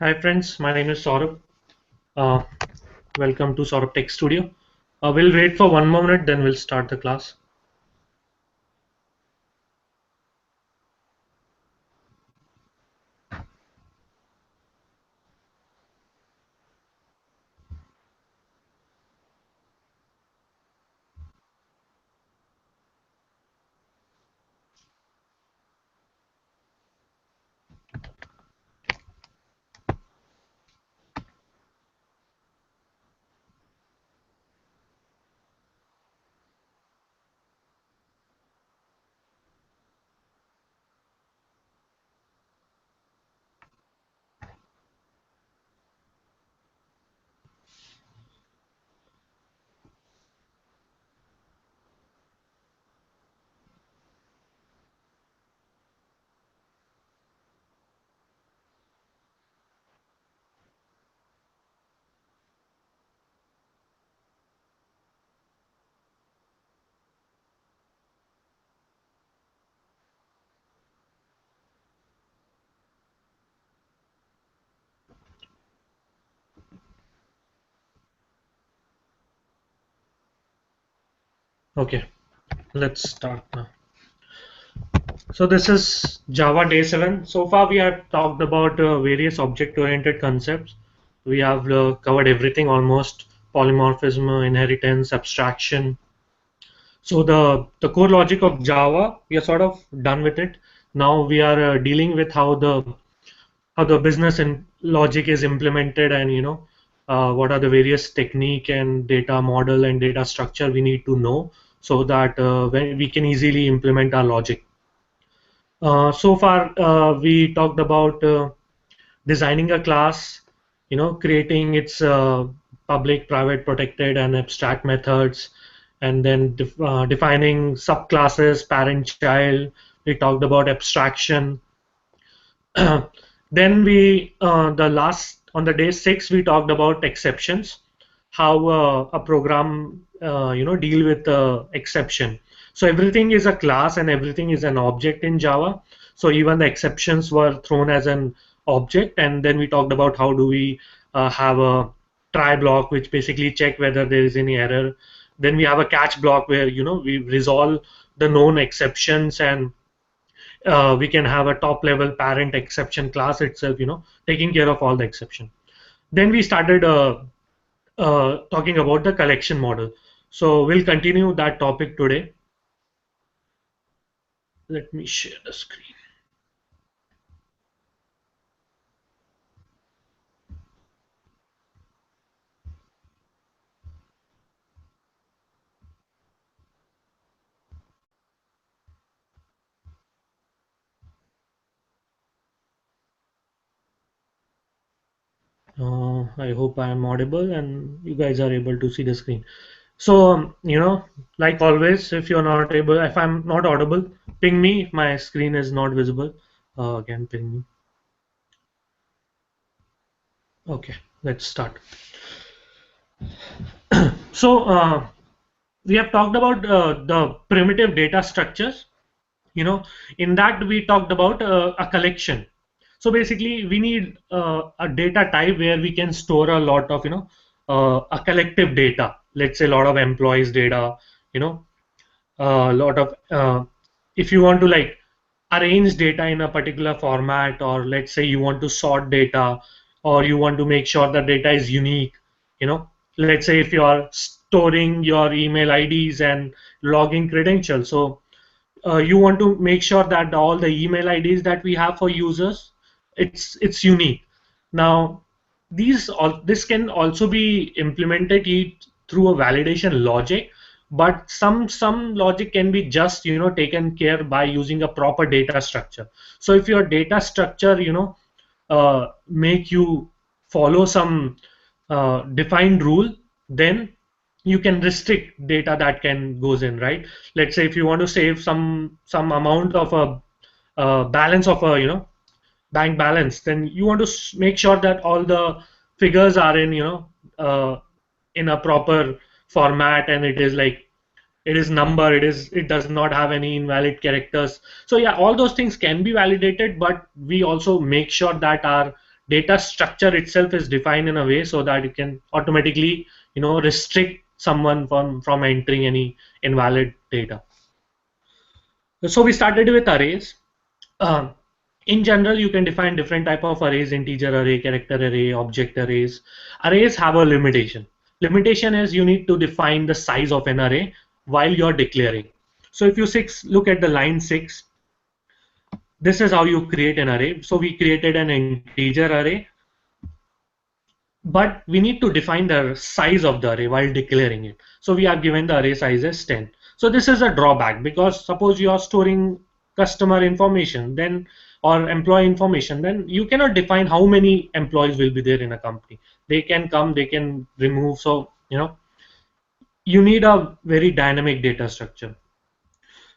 Hi friends, my name is Sourabh. Uh, Welcome to Sourabh Tech Studio. We'll wait for one more minute, then we'll start the class. Okay, let's start now. So this is Java Day 7. So far we have talked about various object-oriented concepts. We have covered everything almost: polymorphism, inheritance, abstraction. So the core logic of Java, we are sort of done with it. Now we are dealing with how the business and logic is implemented, and what are the various technique and data model and data structure we need to know, so that when we can easily implement our logic. So far we talked about designing a class, creating its public, private, protected and abstract methods, and then defining subclasses, parent, child. We talked about abstraction. Then the last on the day 6, we talked about exceptions, how a program, deal with exception. So everything is a class and everything is an object in Java. So even the exceptions were thrown as an object. And then we talked about how do we have a try block, which basically check whether there is any error. Then we have a catch block where, we resolve the known exceptions, and we can have a top level parent exception class itself, taking care of all the exception. Then we started talking about the collection model. So we'll continue that topic today. Let me share the screen. I hope I am audible and you guys are able to see the screen. So, like always, if you're not able, if I'm not audible, ping me. If my screen is not visible, again, ping me. Okay, let's start. So, we have talked about the primitive data structures. In that we talked about a collection. So basically we need a data type where we can store a lot of, a collective data. Let's say a lot of employees data, you know a lot of if you want to like arrange data in a particular format, or let's say you want to sort data, or you want to make sure that data is unique. Let's say if you are storing your email IDs and logging credentials, so you want to make sure that all the email IDs that we have for users, it's unique. Now, this can also be implemented through a validation logic, but some logic can be just taken care by using a proper data structure. So if your data structure make you follow some defined rule, then you can restrict data that can goes in, right? Let's say if you want to save some amount of a balance of a bank balance, then you want to make sure that all the figures are in in a proper format, and it is like it is number, it does not have any invalid characters. So yeah, all those things can be validated, but we also make sure that our data structure itself is defined in a way so that it can automatically, restrict someone from entering any invalid data. So we started with arrays. Um, in general, you can define different type of arrays: integer array, character array, object arrays. Arrays have a limitation. Limitation is you need to define the size of an array while you're declaring. So if you look at the line 6, this is how you create an array. So we created an integer array, but we need to define the size of the array while declaring it. So we have given the array size as 10. So this is a drawback, because suppose you are storing customer information, then or employee information, then you cannot define how many employees will be there in a company. They can come, they can remove. So you need a very dynamic data structure.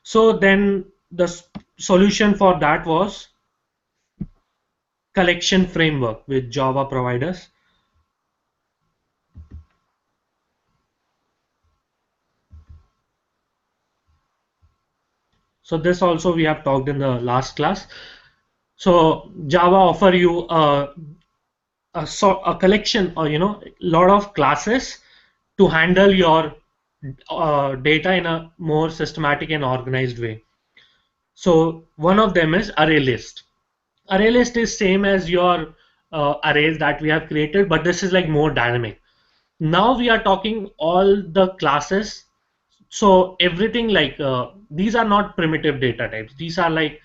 So then the solution for that was collection framework with Java providers. So this also we have talked in the last class. So Java offer you a collection, or lot of classes to handle your data in a more systematic and organized way. So one of them is array list. Array list is same as your arrays that we have created, but this is like more dynamic. Now we are talking all the classes. So everything like these are not primitive data types. These are like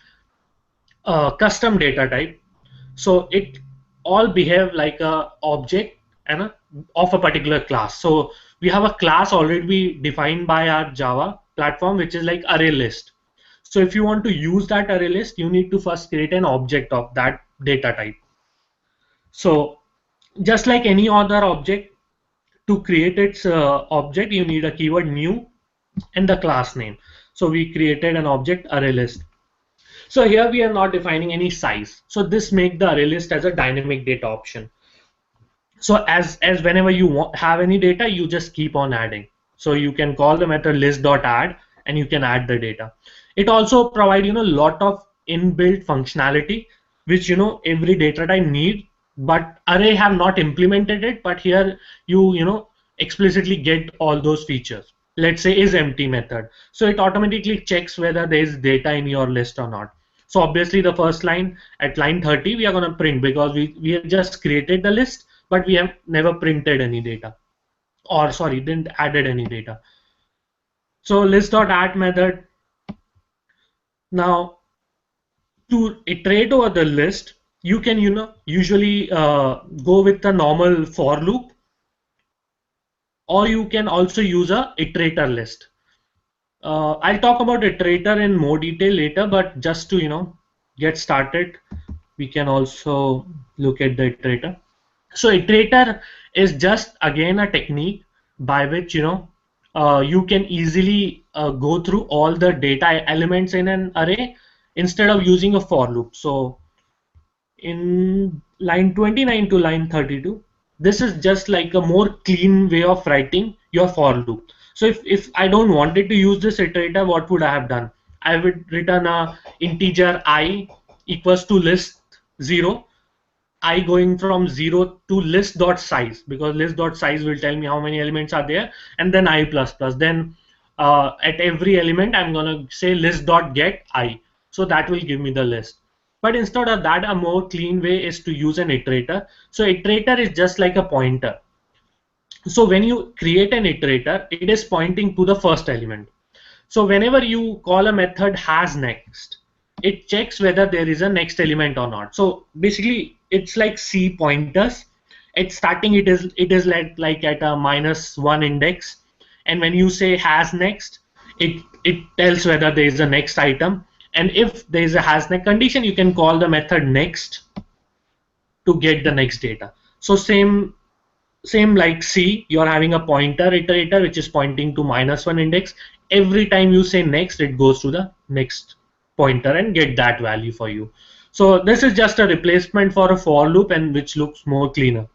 custom data type. So it all behave like a object and of a particular class. So we have a class already defined by our Java platform, which is like array list. So if you want to use that array list, you need to first create an object of that data type. So just like any other object, to create its object, you need a keyword new and the class name. So we created an object array list. So here we are not defining any size. So this make the array list as a dynamic data option. So as whenever you have any data, you just keep on adding. So you can call the method list.add and you can add the data. It also provide lot of inbuilt functionality which every data type need, but array have not implemented it. But here you explicitly get all those features. Let's say is empty method. So it automatically checks whether there is data in your list or not. So obviously the first line at line 30 we are going to print, because we have just created the list, but we have never printed any data, or sorry, didn't added any data. So list.add method. Now to iterate over the list, you can usually go with the normal for loop, or you can also use a iterator list. I'll talk about iterator in more detail later, but just to get started, we can also look at the iterator. So iterator is just again a technique by which you can easily go through all the data elements in an array instead of using a for loop. So in line 29 to line 32, this is just like a more clean way of writing your for loop. So if I don't wanted to use this iterator, what would I have done? I would return a integer I equals to list 0, I going from 0 to list.size, because list.size will tell me how many elements are there, and then I plus plus. Then at every element I'm gonna say list.get I, so that will give me the list. But instead of that, a more clean way is to use an iterator. So iterator is just like a pointer. So when you create an iterator, it is pointing to the first element. So whenever you call a method has next, it checks whether there is a next element or not. So basically it's like C pointers. At starting it is like at a -1 index, and when you say has next, it tells whether there is a next item, and if there is a has next condition, you can call the method next to get the next data. So same like C, you're having a pointer iterator which is pointing to -1 index. Every time you say next, it goes to the next pointer and get that value for you. So this is just a replacement for a for loop, and which looks more cleaner.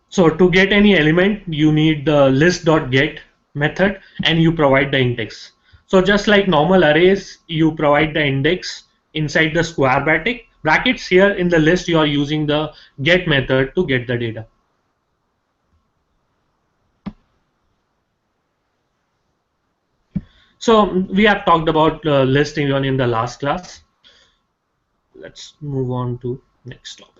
So to get any element, you need the list.get method, and you provide the index. So just like normal arrays, you provide the index inside the square brackets. Here in the list, you are using the get method to get the data. So we have talked about list even in the last class. Let's move on to next topic.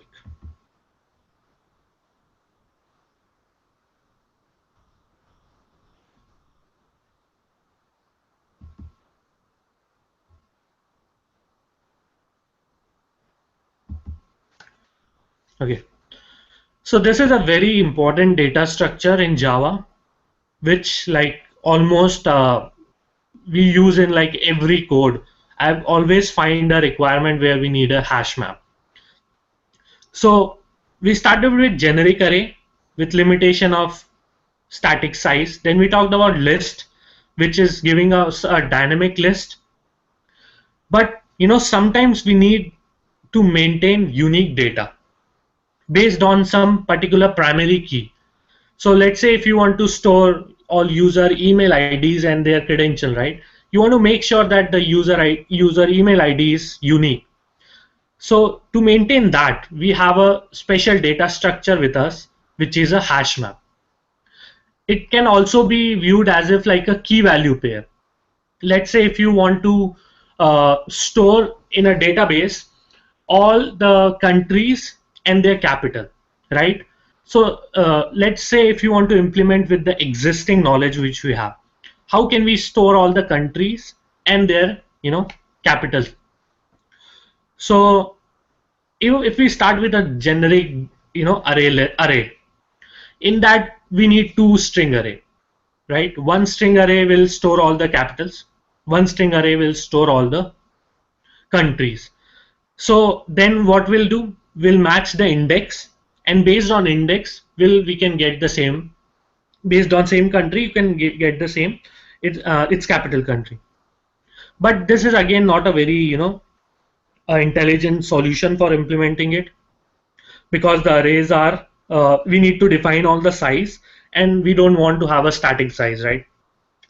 Okay. So this is a very important data structure in Java, which like almost we use in like every code. I've always find a requirement where we need a hash map. So we started with generic array with limitation of static size. Then we talked about list, which is giving us a dynamic list. But sometimes we need to maintain unique data based on some particular primary key. So let's say if you want to store all user email IDs and their credential, right? You want to make sure that the user email ID is unique. So to maintain that, we have a special data structure with us, which is a hash map. It can also be viewed as if like a key value pair. Let's say if you want to store in a database all the countries and their capital, right? So let's say if you want to implement with the existing knowledge which we have, how can we store all the countries and their capitals? So if we start with a generic array, in that we need two string array, right? One string array will store all the capitals, one string array will store all the countries. So then what we'll do, we'll match the index, and based on index we can get the same. Based on same country, you can get the same, its capital country. But this is again not a very intelligent solution for implementing it, because the arrays are we need to define all the size, and we don't want to have a static size, right?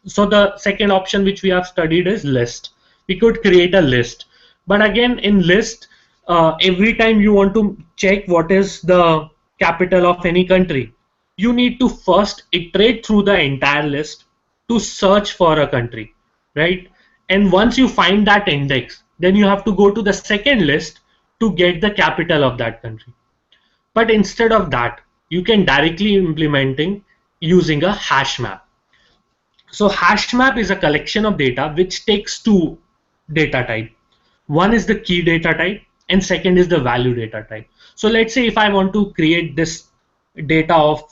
So the second option which we have studied is list. We could create a list, but again in list, every time you want to check what is the capital of any country, you need to first iterate through the entire list to search for a country, right? And once you find that index, then you have to go to the second list to get the capital of that country. But instead of that, you can directly implementing using a hash map. So hash map is a collection of data which takes two data type. One is the key data type and second is the value data type. So let's say if I want to create this data of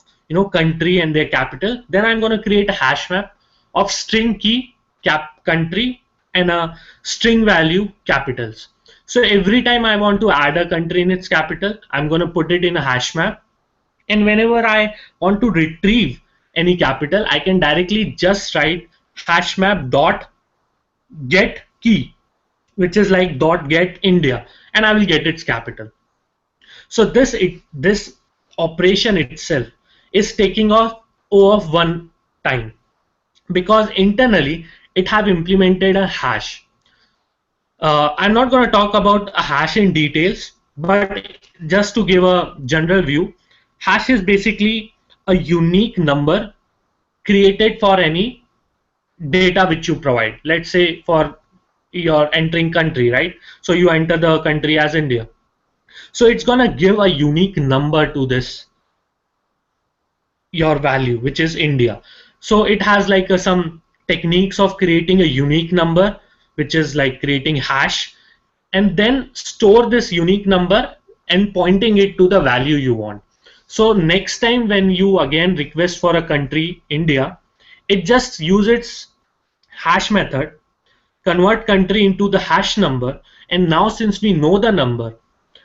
country and their capital, then I'm going to create a hash map of string key country and a string value capitals. So every time I want to add a country in its capital, I'm going to put it in a hash map. And whenever I want to retrieve any capital, I can directly just write hash map dot get key, which is like dot get India, and I will get its capital. So this operation itself is taking off O of one time, because internally it have implemented a hash. I'm not going to talk about a hash in details, but just to give a general view, hash is basically a unique number created for any data which you provide. Let's say for your entering country, right? So you enter the country as India. So it's going to give a unique number to this, your value, which is India. So it has like some techniques of creating a unique number, which is like creating hash, and then store this unique number and pointing it to the value you want. So next time when you again request for a country, India, it just uses its hash method, convert country into the hash number, and now since we know the number,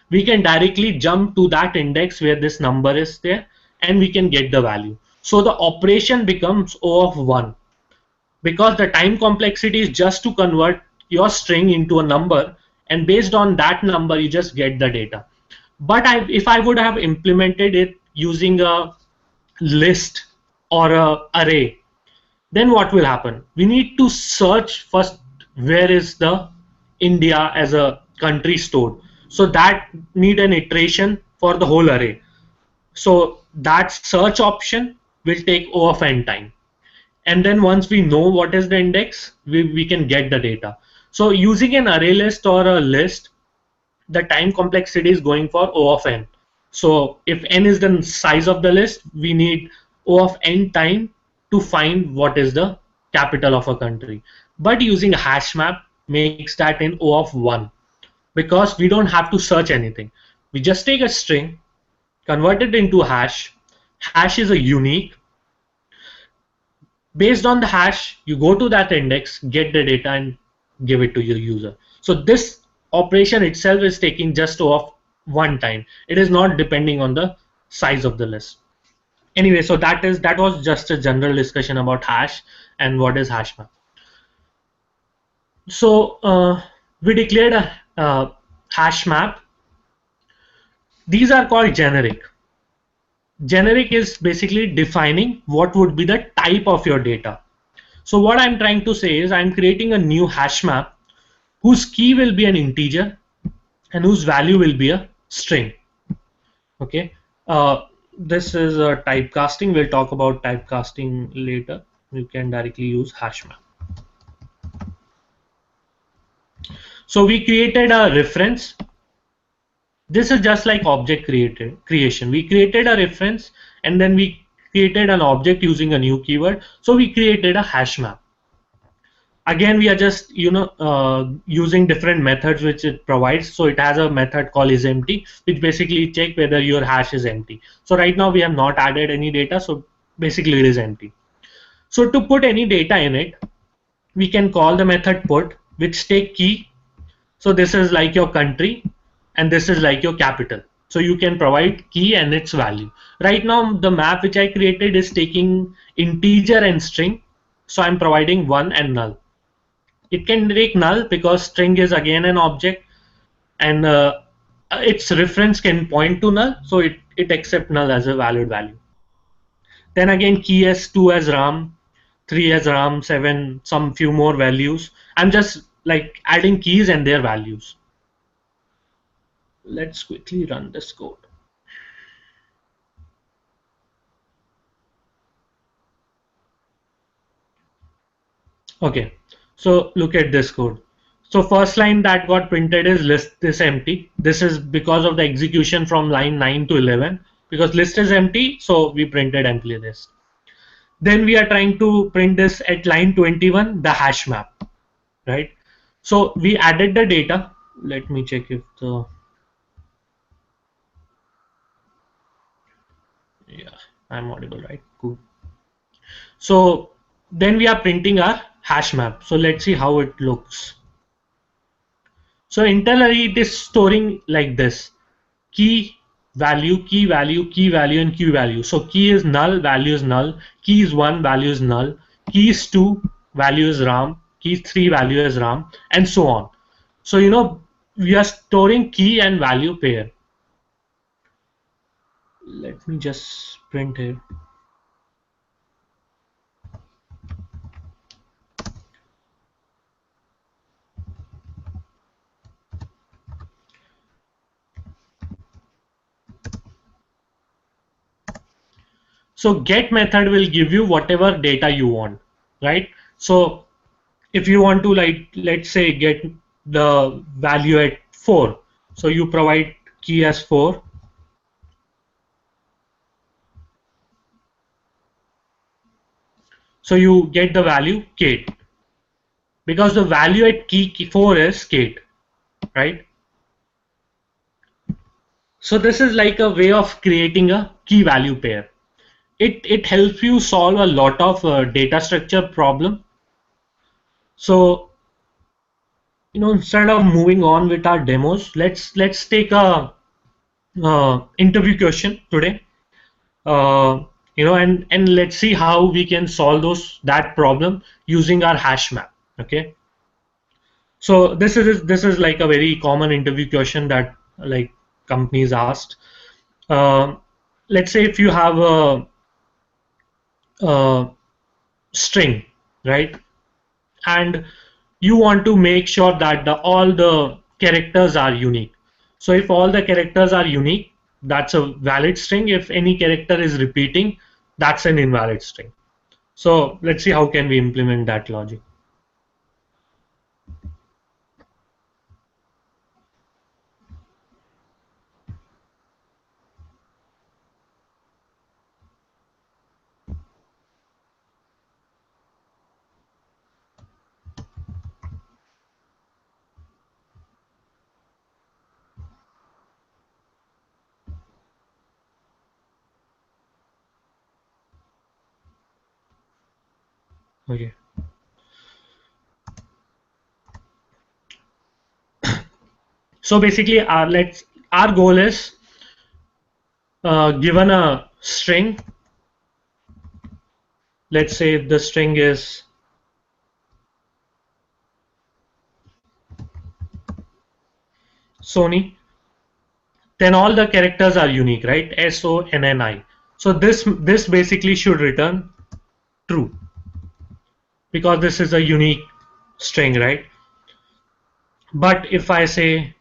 we can directly jump to that index where this number is there, and we can get the value. So the operation becomes O of 1, because the time complexity is just to convert your string into a number, and based on that number you just get the data. But if I would have implemented it using a list or a array, then what will happen? We need to search first where is the India as a country stored. So that need an iteration for the whole array. So that search option will take O of n time. And then once we know what is the index, we can get the data. So using an array list or a list, the time complexity is going for O of n. So if n is the size of the list, we need O of n time to find what is the capital of a country. But using a hash map makes that in O of 1, because we don't have to search anything. We just take a string, convert it into hash. Hash is a unique. Based on the hash, you go to that index, get the data, and give it to your user. So this operation itself is taking just off 1 time. It is not depending on the size of the list. Anyway, so that was just a general discussion about hash and what is hash map. So we declared a hash map. These are called generic. Generic is basically defining what would be the type of your data. So what I'm trying to say is I'm creating a new hash map whose key will be an integer and whose value will be a string. Okay. This is a typecasting. We'll talk about typecasting later. You can directly use hash map. So we created a reference. This is just like object creation. We created a reference and then we created an object using a new keyword. So we created a hash map. Again, we are just using different methods which it provides. So it has a method called isEmpty, which basically check whether your hash is empty. So right now we have not added any data, so basically it is empty. So to put any data in it, we can call the method put, which take key. So this is like your country and this is like your capital. So you can provide key and its value. Right now the map which I created is taking integer and string. So I'm providing 1 and null. It can take null because string is again an object, and its reference can point to null, so it accepts null as a valid value. Then again key as 2 as RAM, 3 as RAM, 7, some few more values. I'm just like adding keys and their values. Let's quickly run this code. Okay, so look at this code. So first line that got printed is list is empty. This is because of the execution from line 9 to 11. Because list is empty, so we printed empty list. Then we are trying to print this at line 21, the hash map, right? So we added the data. Let me check if the, yeah, I'm audible, right? Cool. So then we are printing our hash map. So let's see how it looks. So internally it is storing like this: key value, key value, key value, and key value. So key is null, value is null. Key is 1, value is null. Key is 2, value is RAM. Key is 3, value is RAM, and so on. So we are storing key and value pair. Let me just print here. So get method will give you whatever data you want, right? So if you want to, like, let's say get the value at 4, so you provide key as 4. So you get the value Kate, because the value at key 4 is Kate, right? So this is like a way of creating a key value pair. It helps you solve a lot of data structure problem. So instead of moving on with our demos, let's take a interview question today. And let's see how we can solve that problem using our hash map. Okay. So this is like a very common interview question that like companies asked. Let's say if you have a string, right? And you want to make sure that all the characters are unique. So if all the characters are unique, that's a valid string. If any character is repeating, that's an invalid string. So let's see how can we implement that logic. Okay. So basically, our goal is, given a string. Let's say the string is Sony. Then all the characters are unique, right? SONNI. So this basically should return true because this is a unique string, right? But if I say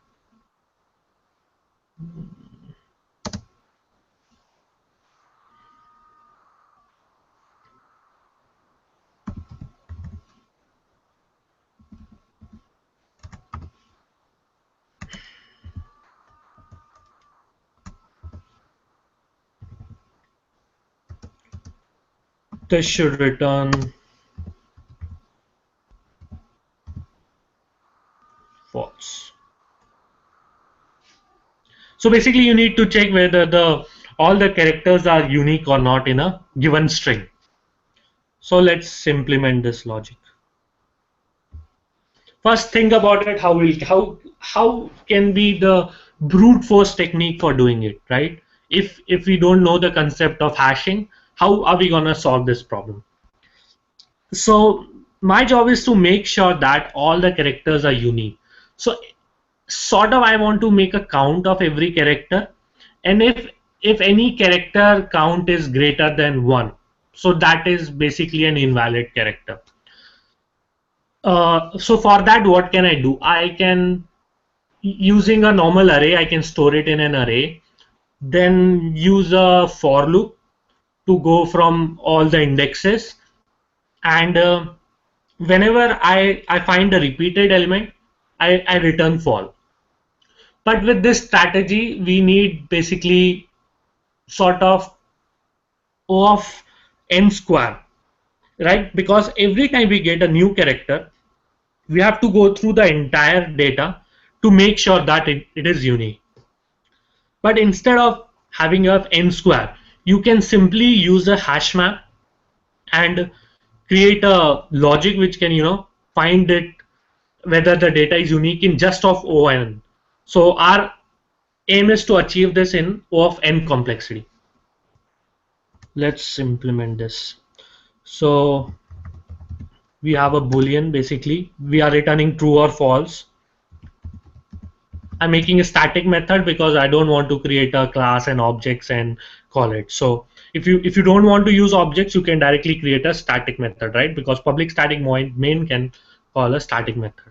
this should return false. So basically you need to check whether the all the characters are unique or not in a given string. So let's implement this logic. First think about it, how can be the brute force technique for doing it, right? If we don't know the concept of hashing, how are we gonna solve this problem? So my job is to make sure that all the characters are unique. So sort of I want to make a count of every character, and if any character count is greater than one, so that is basically an invalid character. So for that, what can I do? I can, using a normal array, I can store it in an array, then use a for loop to go from all the indexes, and whenever I find a repeated element, I return false. But with this strategy, we need basically sort of O of n square, right? Because every time we get a new character, we have to go through the entire data to make sure that it is unique. But instead of having a n square, you can simply use a hash map and create a logic which can, find it whether the data is unique in just of O(n). So our aim is to achieve this in O of n complexity. Let's implement this. So we have a boolean, basically we are returning true or false. I'm making a static method because I don't want to create a class and objects and call it. So if you don't want to use objects, you can directly create a static method, right? Because public static main can call a static method.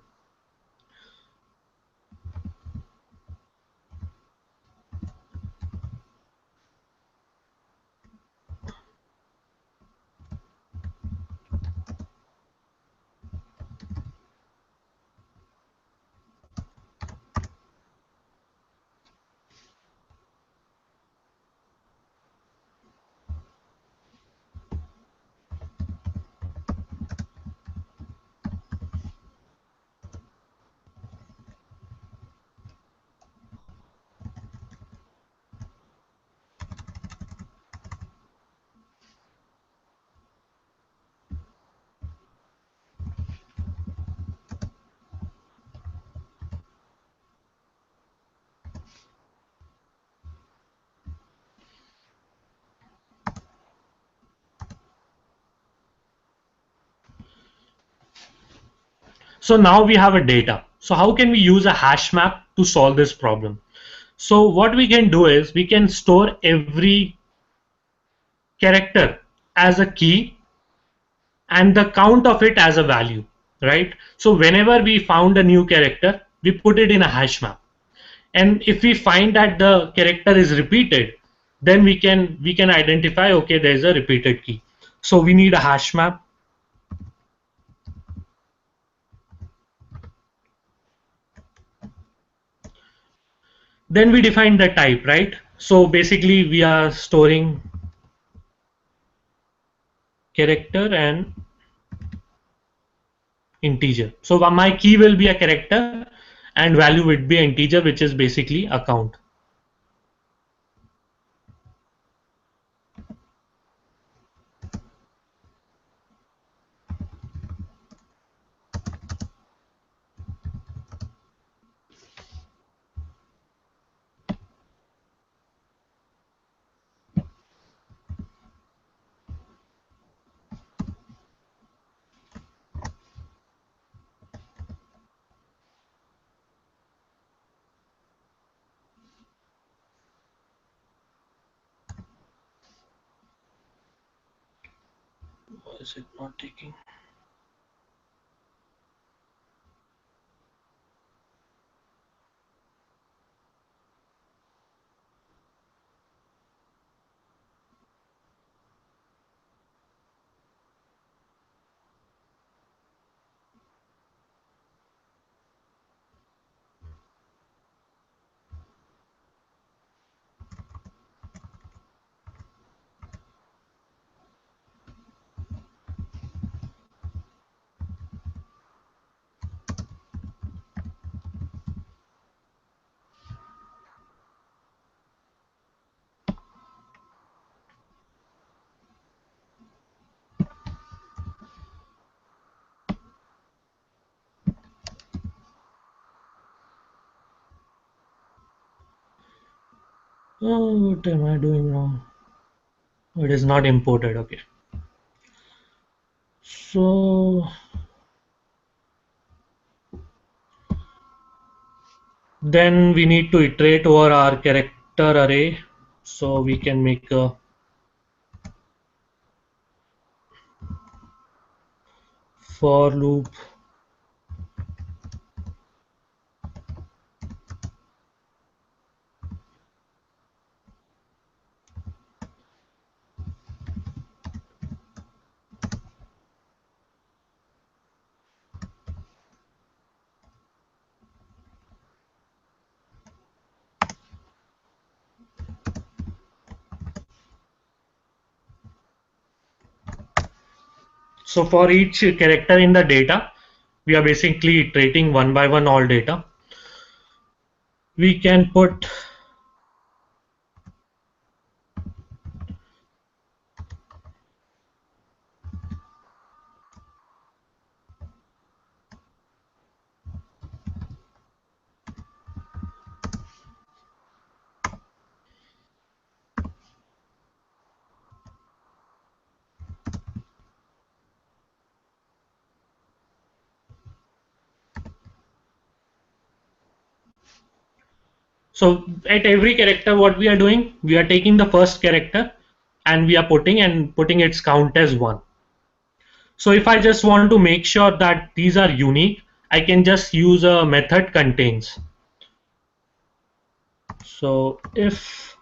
So now we have a data. So how can we use a hash map to solve this problem? So what we can do is we can store every character as a key, and the count of it as a value, right? So whenever we found a new character, we put it in a hash map. And if we find that the character is repeated, then we can identify, okay, there's a repeated key. So we need a hash map. Then we define the type, right? So basically we are storing character and integer. So my key will be a character and value would be an integer, which is basically a count. Why is it not taking? Oh, what am I doing wrong? It is not imported. Okay. So then we need to iterate over our character array. So we can make a for loop. So for each character in the data, we are basically iterating one by one all data. We can put, so at every character, what we are doing, we are taking the first character and we are putting its count as one. So if I just want to make sure that these are unique, I can just use a method contains. So if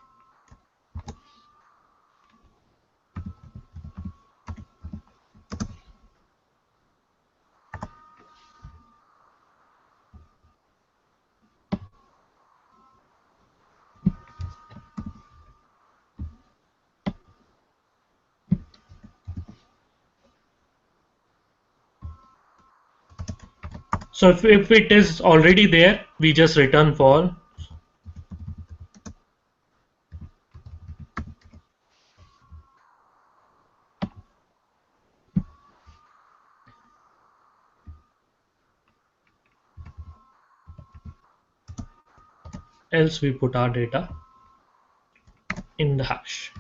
if it is already there, we just return for. Else we put our data in the hash.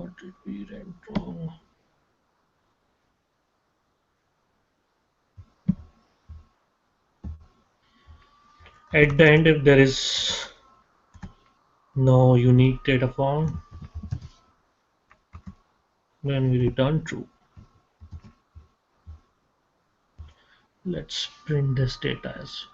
what did we write wrong? At the end, if there is no unique data found, then we return true. Let's print this data as well.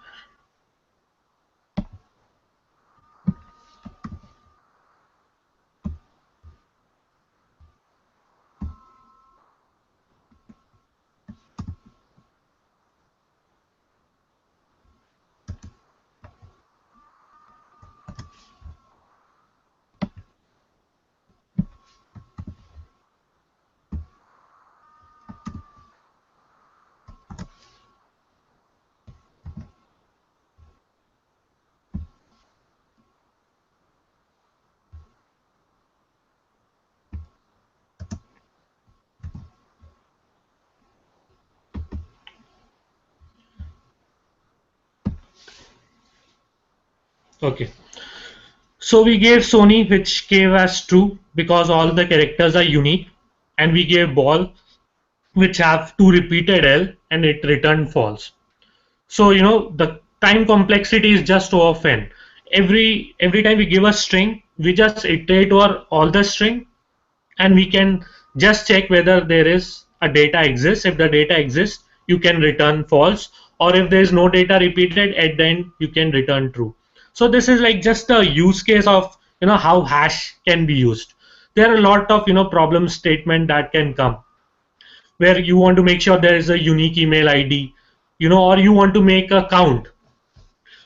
Okay. So we gave Sony, which gave us true because all the characters are unique, and we gave ball, which have two repeated L, and it returned false. So the time complexity is just O of n. Every time we give a string, we just iterate over all the string, and we can just check whether there is a data exists. If the data exists, you can return false, or if there is no data repeated at the end, you can return true. So this is like just a use case of how hash can be used. There are a lot of problem statement that can come where you want to make sure there is a unique email ID, or you want to make a count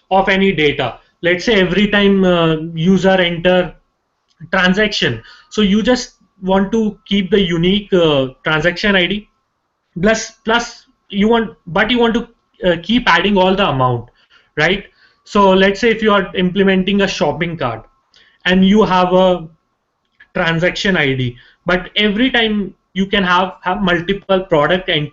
of any data. Let's say every time user enter transaction, so you just want to keep the unique transaction ID plus you want to keep adding all the amount, right? So let's say if you are implementing a shopping cart and you have a transaction ID, but every time you can have multiple product and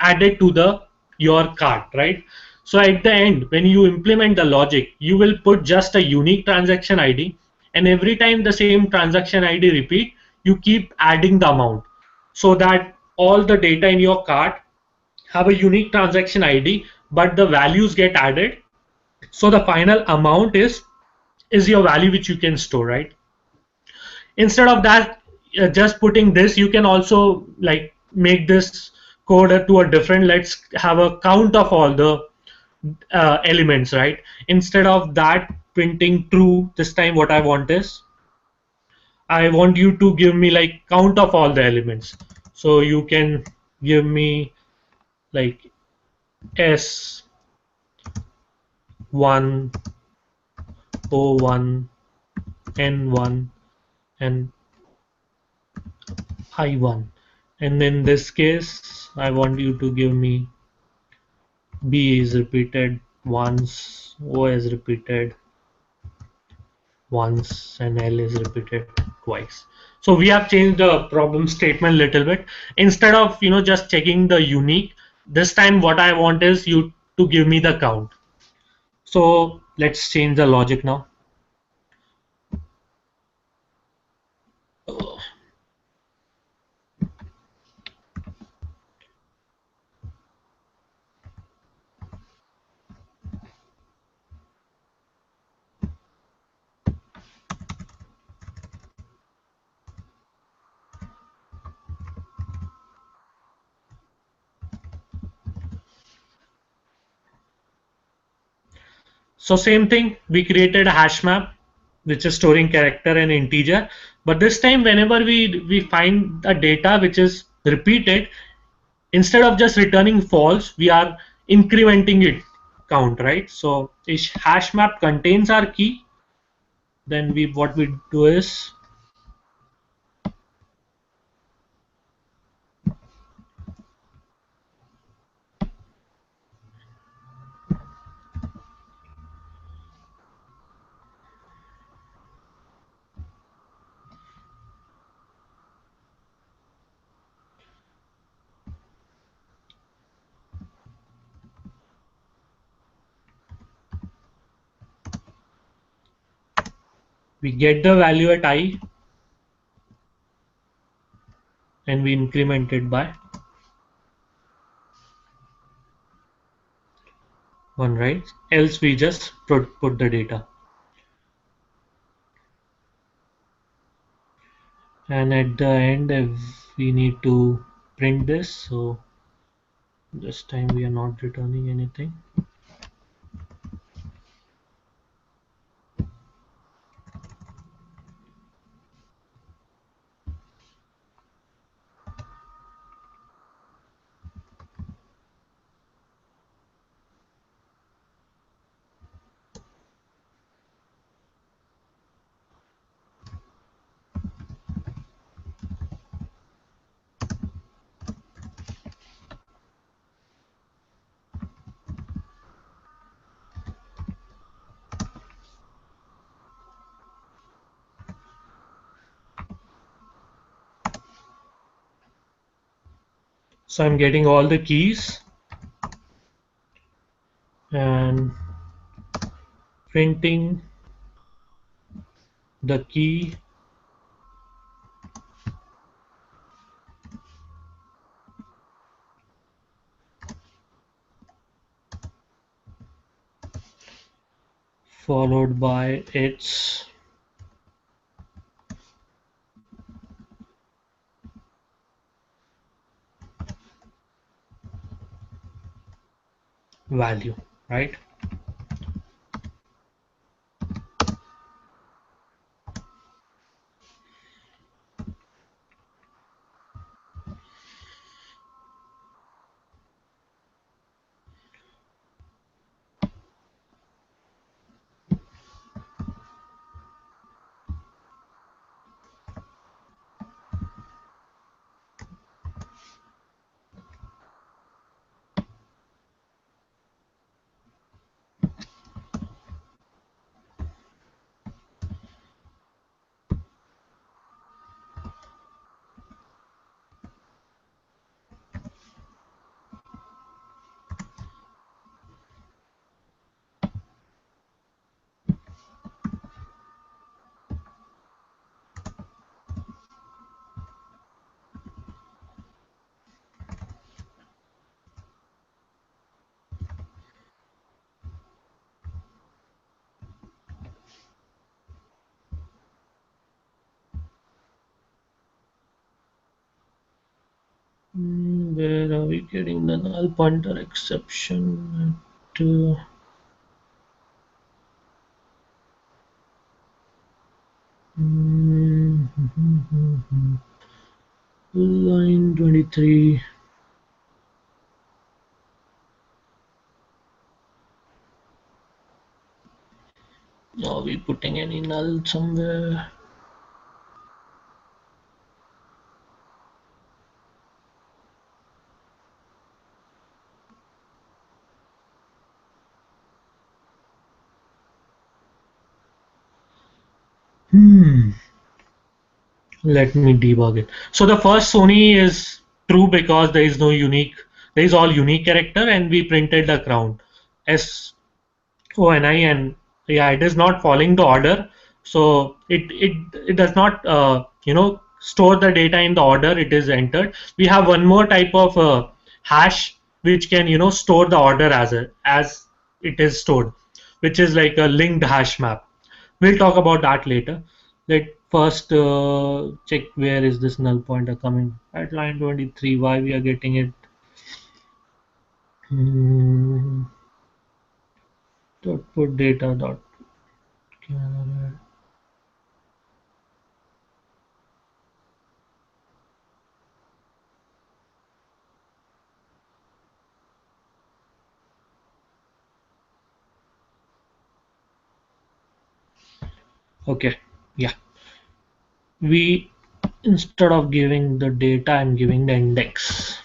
added to the your cart, right? So at the end, when you implement the logic, you will put just a unique transaction ID, and every time the same transaction ID repeat, you keep adding the amount, so that all the data in your cart have a unique transaction ID, but the values get added. So the final amount is your value which you can store, right? Instead of that, just putting this, you can also like make this code to a different, let's have a count of all the elements, right? Instead of that printing true, this time what I want is I want you to give me like count of all the elements. So you can give me like S1, O1, N1, and I1. And in this case, I want you to give me B is repeated once, O is repeated once, and L is repeated twice. So we have changed the problem statement a little bit. Instead of just checking the unique, this time what I want is you to give me the count. So let's change the logic now. So same thing, we created a hash map which is storing character and integer. But this time, whenever we find a data which is repeated, instead of just returning false, we are incrementing it count, right? So if hash map contains our key, then what we do is we get the value at I, and we increment it by 1, right? Else we just put the data. And at the end, if we need to print this, so this time we are not returning anything. So I'm getting all the keys and printing the key followed by its value, right? Where are we getting the null pointer exception at line 23? Are we putting any null somewhere? Let me debug it. So the first Sony is true because there is no unique, there is all unique character, and we printed the crown. SONI, and yeah, it is not following the order. So it does not store the data in the order it is entered. We have one more type of hash which can store the order as it is stored, which is like a linked hash map. We'll talk about that later. Let first check where is this null pointer coming at line 23. Why we are getting it? Hmm, dot put data dot. Okay, yeah. We, instead of giving the data, I'm giving the index.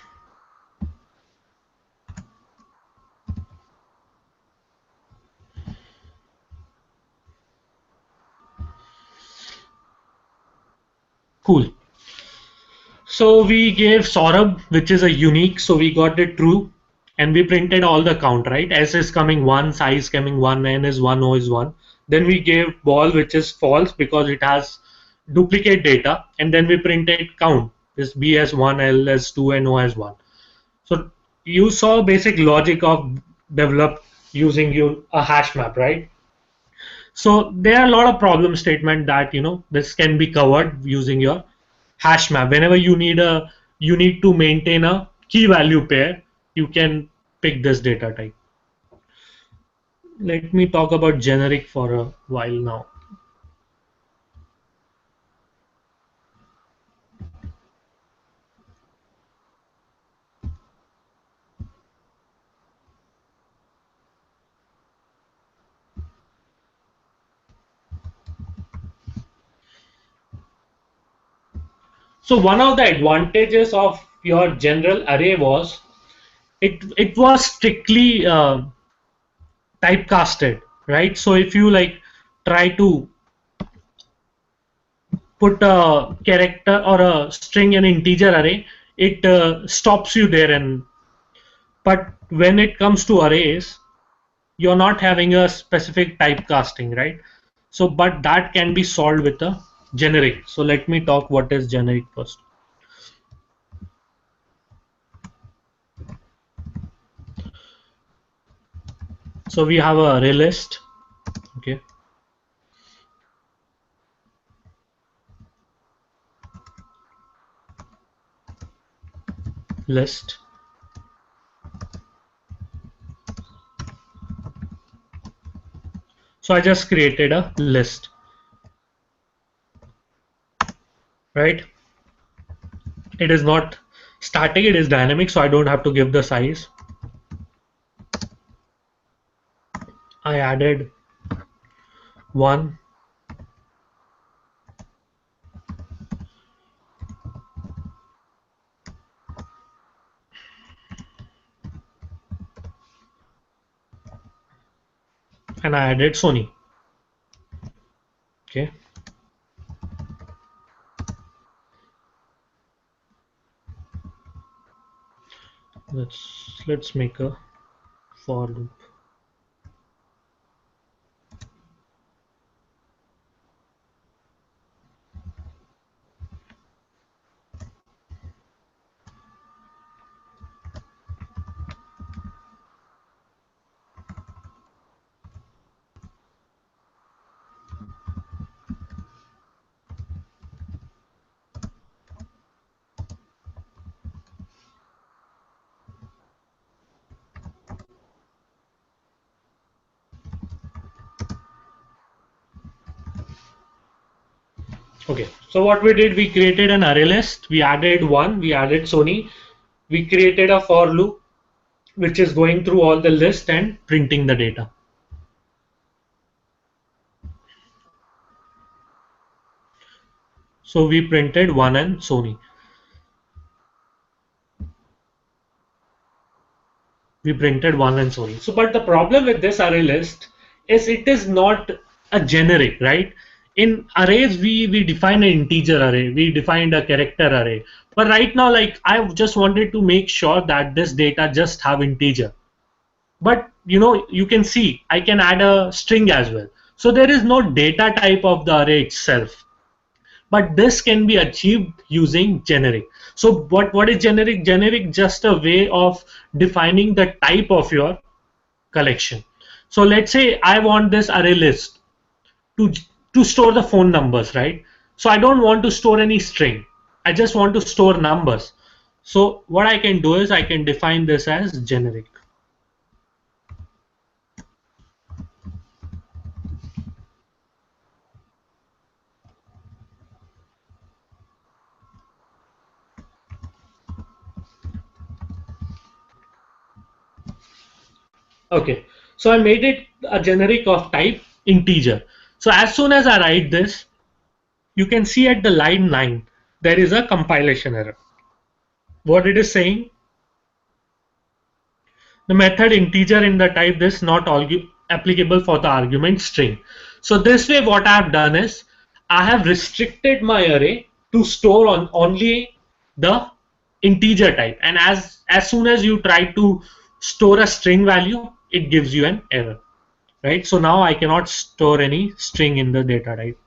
Cool. So we gave Saurabh, which is a unique, so we got it true, and we printed all the count, right? S is coming 1, size coming 1, N is 1, O is 1. Then we gave ball, which is false because it has duplicate data, and then we printed count, is B as 1, L as 2, and O as 1. So you saw basic logic of develop using a hash map, right? So there are a lot of problem statement that this can be covered using your hash map. Whenever you need to maintain a key value pair, you can pick this data type. Let me talk about generic for a while now. So one of the advantages of your general array was it was strictly typecasted, right? So if you like try to put a character or a string in integer array, it stops you there. And but when it comes to arrays, you're not having a specific typecasting, right? So but that can be solved with a generic. So let me talk what is generic first. So we have a array list. Okay. List. So I just created a list, right? It is not static, it is dynamic, so I don't have to give the size. I added one, and I added Sony. Okay. Let's make a for loop. Okay, so what we did, we created an array list, we added one, we added Sony, we created a for loop which is going through all the list and printing the data. So we printed one and Sony. We printed one and Sony. So, but the problem with this array list is it is not a generic, right? In arrays, we define an integer array, we defined a character array. But right now, like I just wanted to make sure that this data just have integer. But you can see I can add a string as well. So there is no data type of the array itself. But this can be achieved using generic. So what is generic? Generic just a way of defining the type of your collection. So let's say I want this array list to to store the phone numbers, right? So I don't want to store any string. I just want to store numbers. So what I can do is I can define this as generic. Okay, so I made it a generic of type integer. So as soon as I write this, you can see at the line 9, there is a compilation error. What it is saying, the method integer in the type this not applicable for the argument string. So this way what I have done is, I have restricted my array to store on only the integer type. And as soon as you try to store a string value, it gives you an error. Right? So now I cannot store any string in the data type.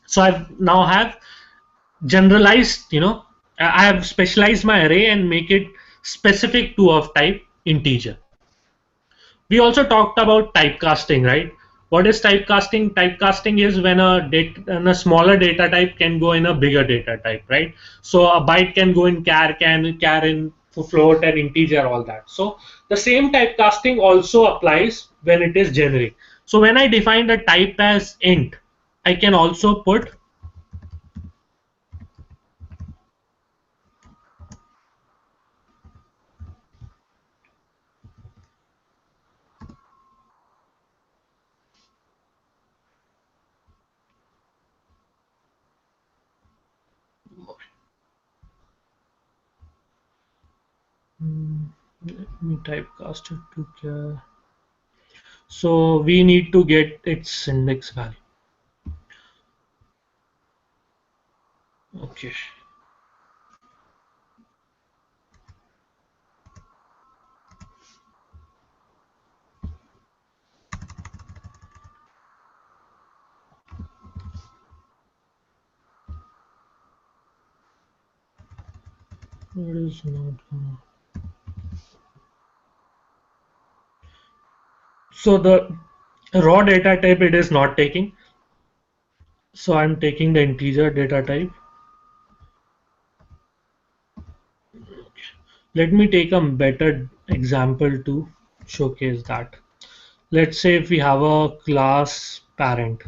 So I now have generalized, I have specialized my array and make it specific to of type integer. We also talked about typecasting, right? What is typecasting? Typecasting is when a smaller data type can go in a bigger data type, right? So a byte can go in char in float and integer, all that. So the same typecasting also applies when it is generic. So when I define the type as int, I can also put let me typecast it to so we need to get its index value. Okay. It is not so the raw data type it is not taking. So I'm taking the integer data type. Let me take a better example to showcase that. Let's say if we have a class parent.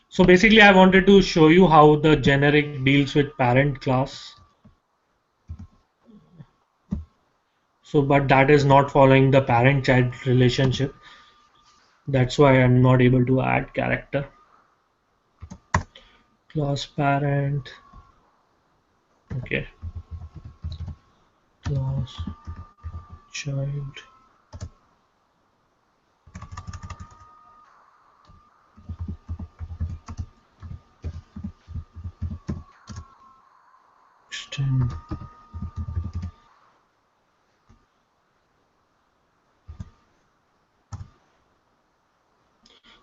So basically I wanted to show you how the generic deals with parent class. So but that is not following the parent child relationship. That's why I'm not able to add character. Class parent. Okay. Class child. Extend.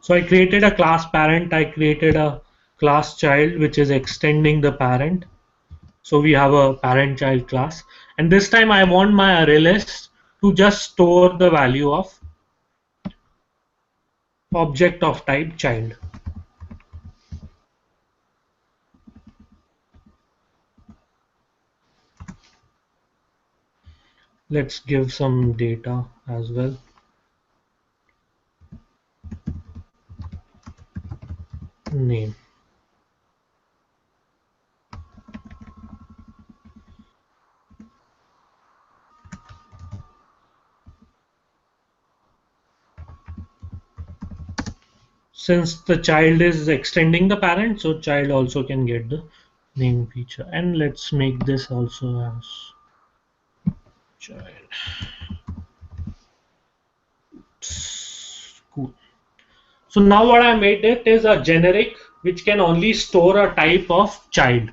So I created a class parent, I created a class child which is extending the parent. So we have a parent child class. And this time I want my array list to just store the value of object of type child. Let's give some data as well. Name. Since the child is extending the parent, so child also can get the name feature. And let's make this also as child. Cool. So now what I made it is a generic which can only store a type of child.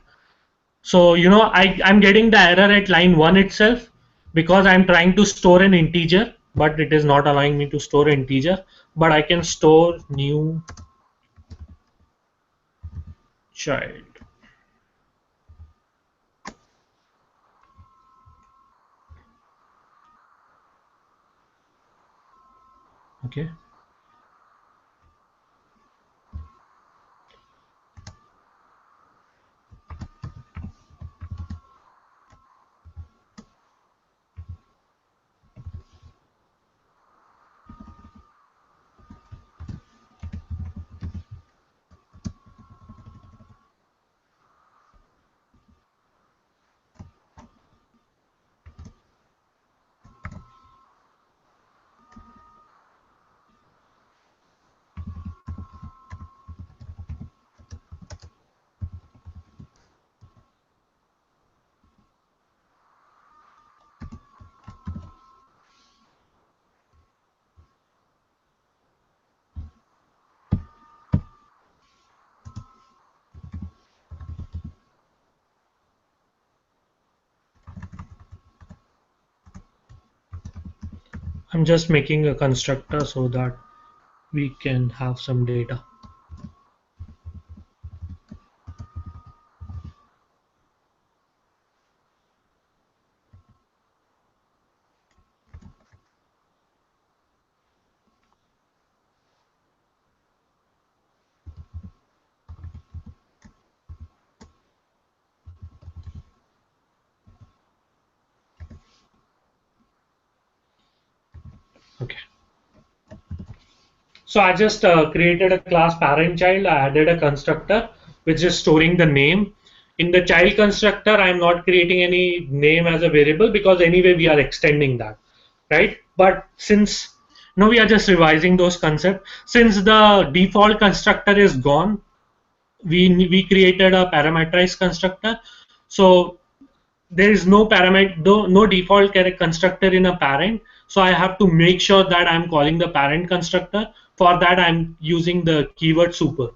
So I'm getting the error at line 1 itself because I'm trying to store an integer, but it is not allowing me to store an integer. But I can store new child. Okay. I'm just making a constructor so that we can have some data. Okay. So I just created a class parent child. I added a constructor which is storing the name. In the child constructor, I'm not creating any name as a variable because anyway we are extending that, right? But since now we are just revising those concepts. Since the default constructor is gone, we created a parameterized constructor. So there is no parameter, no default constructor in a parent. So I have to make sure that I'm calling the parent constructor. For that, I'm using the keyword super.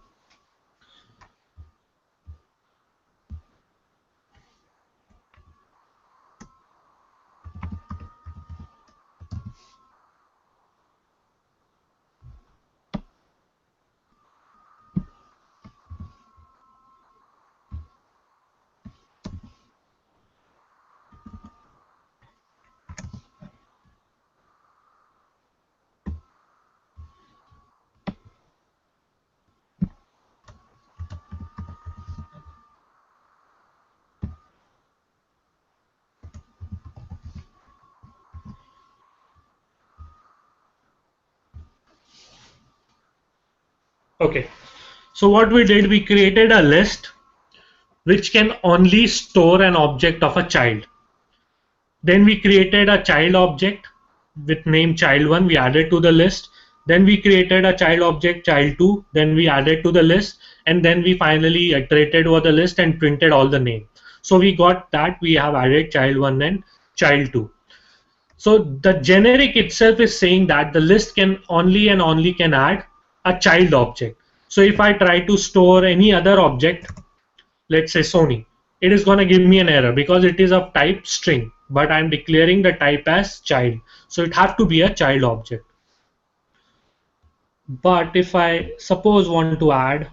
Okay. So what we did, we created a list which can only store an object of a child. Then we created a child object with name child1. We added to the list. Then we created a child object child2. Then we added to the list. And then we finally iterated over the list and printed all the name. So we got that we have added child1 and child2. So the generic itself is saying that the list can only and only can add a child object. So if I try to store any other object, let's say Sony, it is going to give me an error because it is of type string, but I'm declaring the type as child. So it has to be a child object. But if I suppose want to add,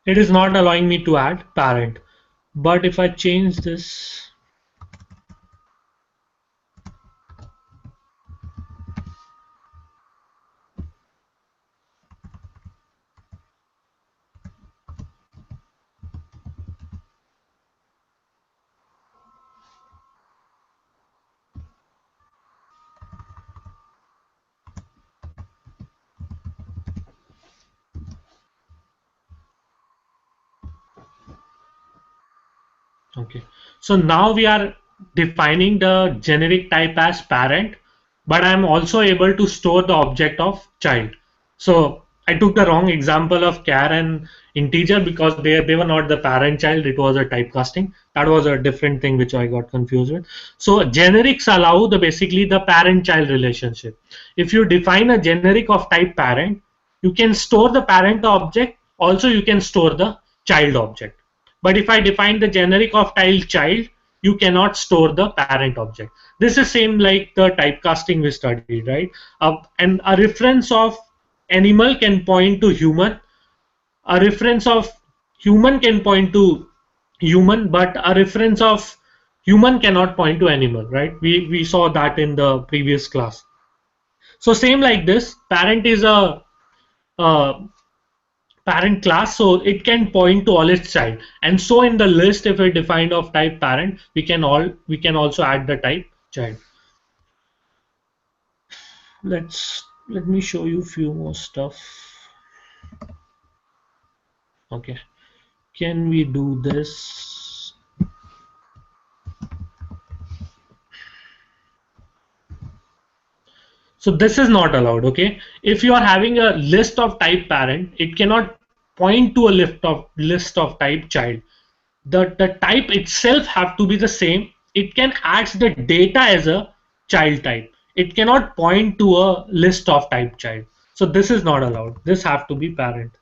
it is not allowing me to add parent. But if I change this, okay. So now we are defining the generic type as parent, but I'm also able to store the object of child. So I took the wrong example of char and integer because they were not the parent child, it was a typecasting. That was a different thing which I got confused with. So generics allow the basically the parent child relationship. If you define a generic of type parent, you can store the parent object, also you can store the child object. But if I define the generic of child, you cannot store the parent object. This is same like the typecasting we studied, right? And a reference of animal can point to human. A reference of human can point to human, but a reference of human cannot point to animal, right? We saw that in the previous class. So same like this, parent is a parent class, so it can point to all its child. And so in the list, if we defined of type parent, we can also add the type child. Let me show you few more stuff. Okay, can we do this? So this is not allowed. Okay, if you are having a list of type parent, it cannot point to a list of type child. The type itself have to be the same. It can add the data as a child type. It cannot point to a list of type child. So this is not allowed. This have to be parent.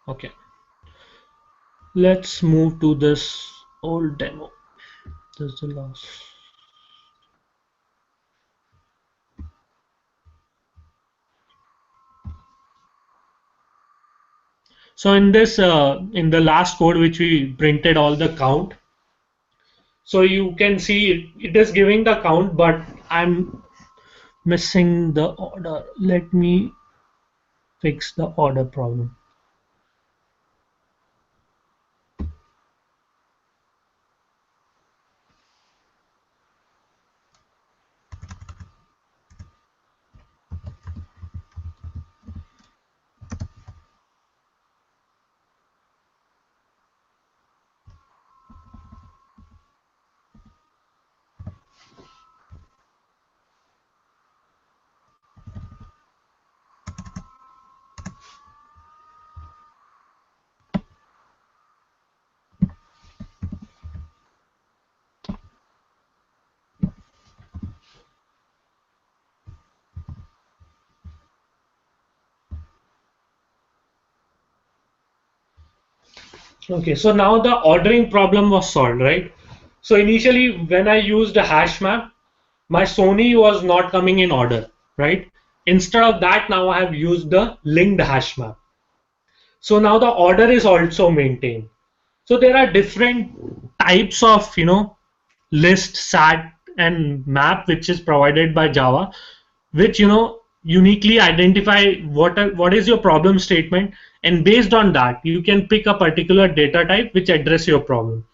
Okay, let's move to this old demo. This is the last. So in this, in the last code which we printed all the count. So you can see it is giving the count, but I'm missing the order. Let me fix the order problem. Okay, so now the ordering problem was solved, right? So initially, when I used a hash map, my Sony was not coming in order, right? Instead of that, now I have used the linked hash map. So now the order is also maintained. So there are different types of, list, sat, and map which is provided by Java, which uniquely identify what is your problem statement, and based on that you can pick a particular data type which address your problem.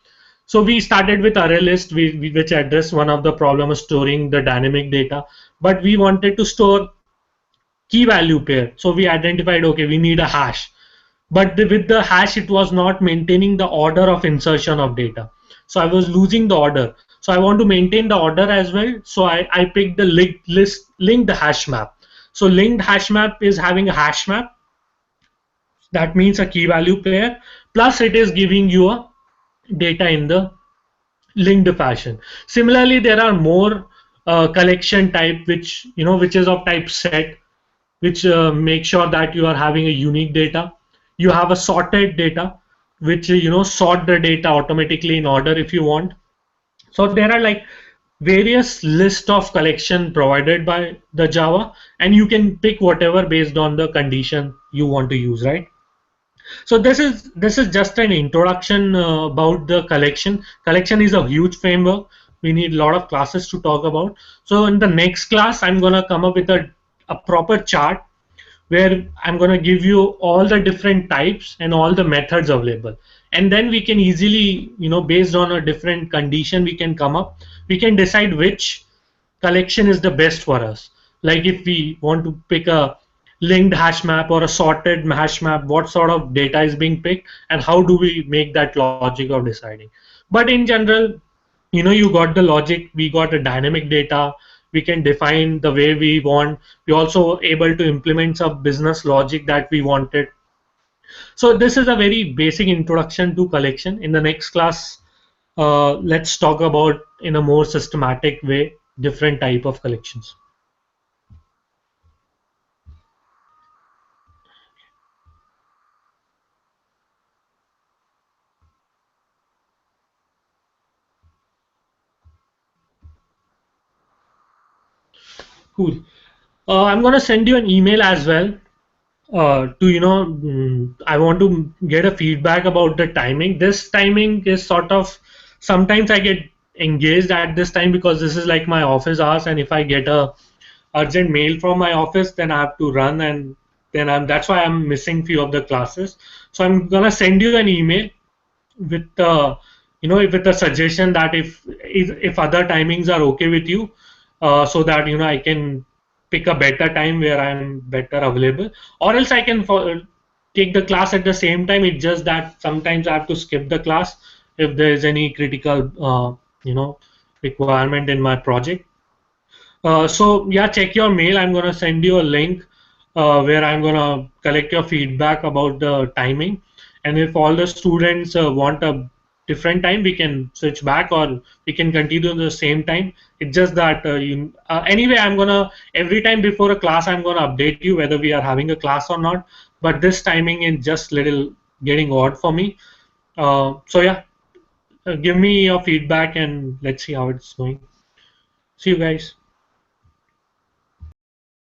So we started with array list, which address one of the problem of storing the dynamic data, but we wanted to store key value pair. So we identified, okay, we need a hash, but with the hash it was not maintaining the order of insertion of data. So I was losing the order. So I want to maintain the order as well. So I picked the linked hash map. So linked hash map is having a hash map. That means a key value pair. Plus it is giving you a data in the linked fashion. Similarly, there are more collection type which is of type set, which make sure that you are having a unique data. You have a sorted data, which sort the data automatically in order if you want. So there are like various list of collection provided by the Java, and you can pick whatever based on the condition you want to use, right? So this is just an introduction about the collection. Collection is a huge framework. We need a lot of classes to talk about. So in the next class, I'm gonna come up with a proper chart where I'm going to give you all the different types and all the methods available. And then we can easily, based on a different condition, we can come up, we can decide which collection is the best for us. Like if we want to pick a linked hash map or a sorted hash map, what sort of data is being picked and how do we make that logic of deciding. But in general, you got the logic, we got a dynamic data, we can define the way we want, we also able to implement some business logic that we wanted. So this is a very basic introduction to collection. In the next class, let's talk about in a more systematic way different type of collections. Cool. I'm going to send you an email as well to I want to get a feedback about the timing. This timing is sort of, sometimes I get engaged at this time because this is like my office hours, and if I get a urgent mail from my office, then I have to run, and then that's why I'm missing few of the classes. So I'm gonna send you an email with with a suggestion that if other timings are okay with you, so that I can pick a better time where I'm better available, or else I can take the class at the same time. It's just that sometimes I have to skip the class if there is any critical requirement in my project. So yeah, check your mail. I'm gonna send you a link where I'm gonna collect your feedback about the timing, and if all the students want a different time, we can switch back, or we can continue in the same time. It's just that anyway, I'm gonna every time before a class, I'm gonna update you whether we are having a class or not. But this timing is just little getting odd for me. So yeah, give me your feedback and let's see how it's going. See you guys.